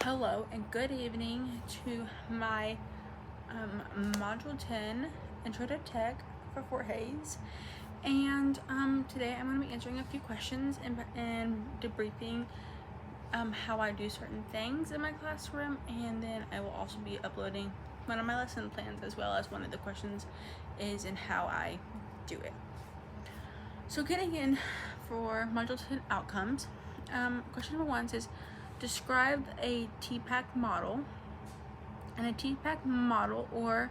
Hello and good evening to my Module 10 Intro to Tech for Fort Hays. And today I'm going to be answering a few questions and debriefing how I do certain things in my classroom. And then I will also be uploading one of my lesson plans, as well as one of the questions is in how I do it. So getting in for Module 10 outcomes, question number 1 says, describe a TPACK model. And a TPACK model, or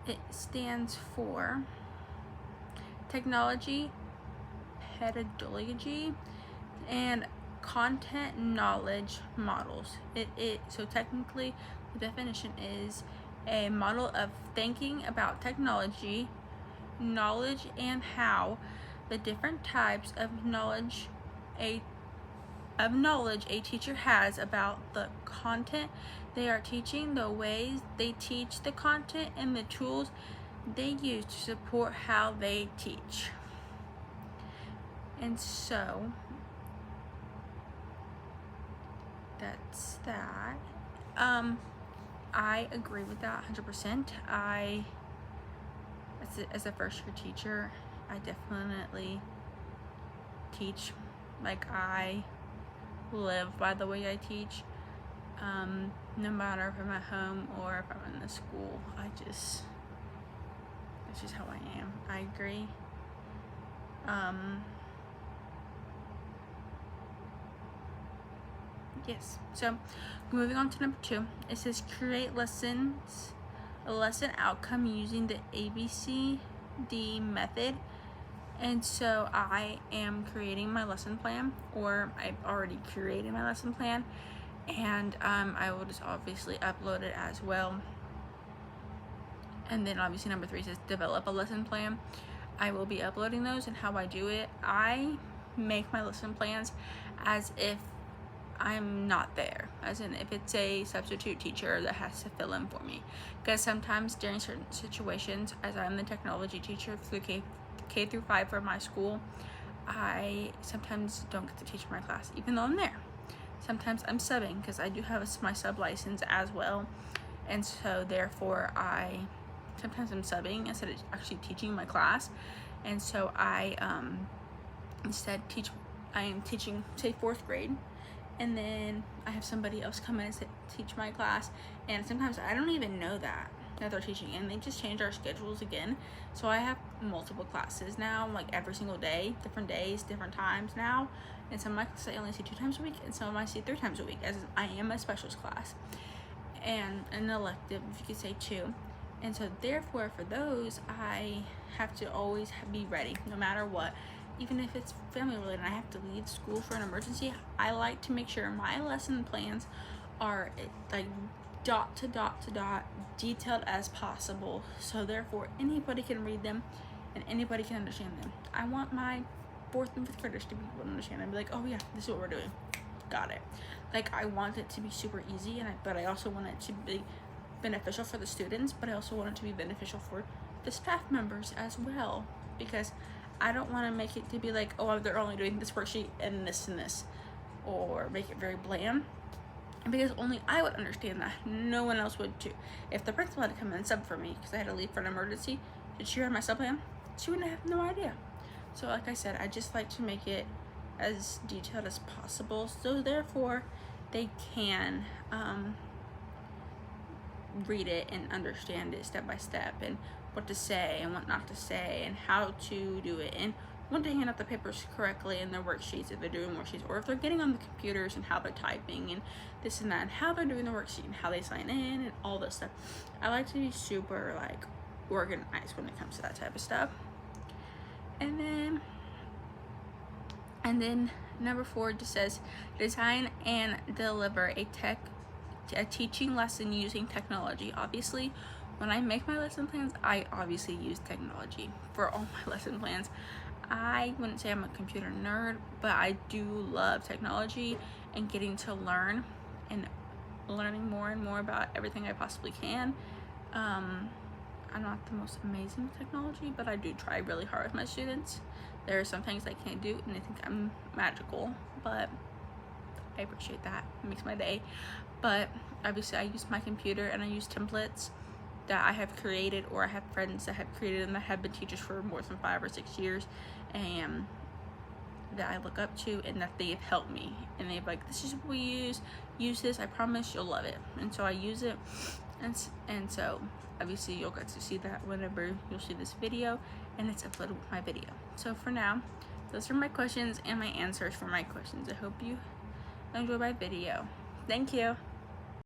it stands for Technology, Pedagogy, and Content Knowledge Models. So technically, the definition is a model of thinking about technology, knowledge, and how the different types of knowledge a teacher has about the content they are teaching, the ways they teach the content, and the tools they use to support how they teach. And so that's that. I agree with that 100%. As a first year teacher, I definitely teach like I live by the way I teach. No matter if I'm at home or if I'm in the school, that's just how I am. I agree. Yes. So moving on to number 2, it says create a lesson outcome using the ABCD method. And so I am creating my lesson plan, or I've already created my lesson plan, and I will just obviously upload it as well. And then obviously number 3 says develop a lesson plan. I will be uploading those, and how I do it, I make my lesson plans as if I'm not there, as in if it's a substitute teacher that has to fill in for me, because sometimes during certain situations, as I'm the technology teacher for the K through 5 for my school, I sometimes don't get to teach my class even though I'm there. Sometimes I'm subbing because I do have my sub license as well, and so therefore sometimes I'm subbing instead of actually teaching my class. And so I I am teaching, say, 4th grade, and then I have somebody else come in and teach my class, and sometimes I don't even know that they're teaching, and they just change our schedules again. So I have multiple classes now, like every single day, different days, different times now. And some of my classes I only see 2 times a week, and some of them I see 3 times a week, as I am a specialist class and an elective, if you could say, too. And so therefore for those, I have to always be ready no matter what. Even if it's family related and I have to leave school for an emergency, I like to make sure my lesson plans are like dot to dot to dot detailed as possible, so therefore anybody can read them and anybody can understand them. I want my 4th and 5th graders to be able to understand and be like, oh yeah, this is what we're doing, got it. Like, I want it to be super easy, but I also want it to be beneficial for the students, but I also want it to be beneficial for the staff members as well, because I don't want to make it to be like, oh, they're only doing this worksheet and this, or make it very bland, because only I would understand that. No one else would too. If the principal had to come in and sub for me because I had to leave for an emergency, did she read my sub plan? She wouldn't have no idea. So like I said, I just like to make it as detailed as possible, so therefore they can read it and understand it step by step, and what to say and what not to say, and how to do it, and when to hand out the papers correctly in their worksheets if they're doing worksheets, or if they're getting on the computers and how they're typing and this and that, and how they're doing the worksheet and how they sign in and all this stuff. I like to be super like organized when it comes to that type of stuff. And then number 4 just says design and deliver a teaching lesson using technology. Obviously, when I make my lesson plans, I obviously use technology for all my lesson plans. I wouldn't say I'm a computer nerd, but I do love technology and getting to learn and learning more and more about everything I possibly can. I'm not the most amazing with technology, but I do try really hard with my students. There are some things I can't do, and I think I'm magical, but I appreciate that. It makes my day. But obviously I use my computer and I use templates that I have created, or I have friends that have created and that have been teachers for more than 5 or 6 years, and that I look up to, and that they've helped me, and they've like, this is what we use this, I promise you'll love it. And so I use it, and so obviously you'll get to see that whenever you'll see this video, and it's uploaded with my video. So for now, those are my questions and my answers for my questions. I hope you enjoy my video. Thank you.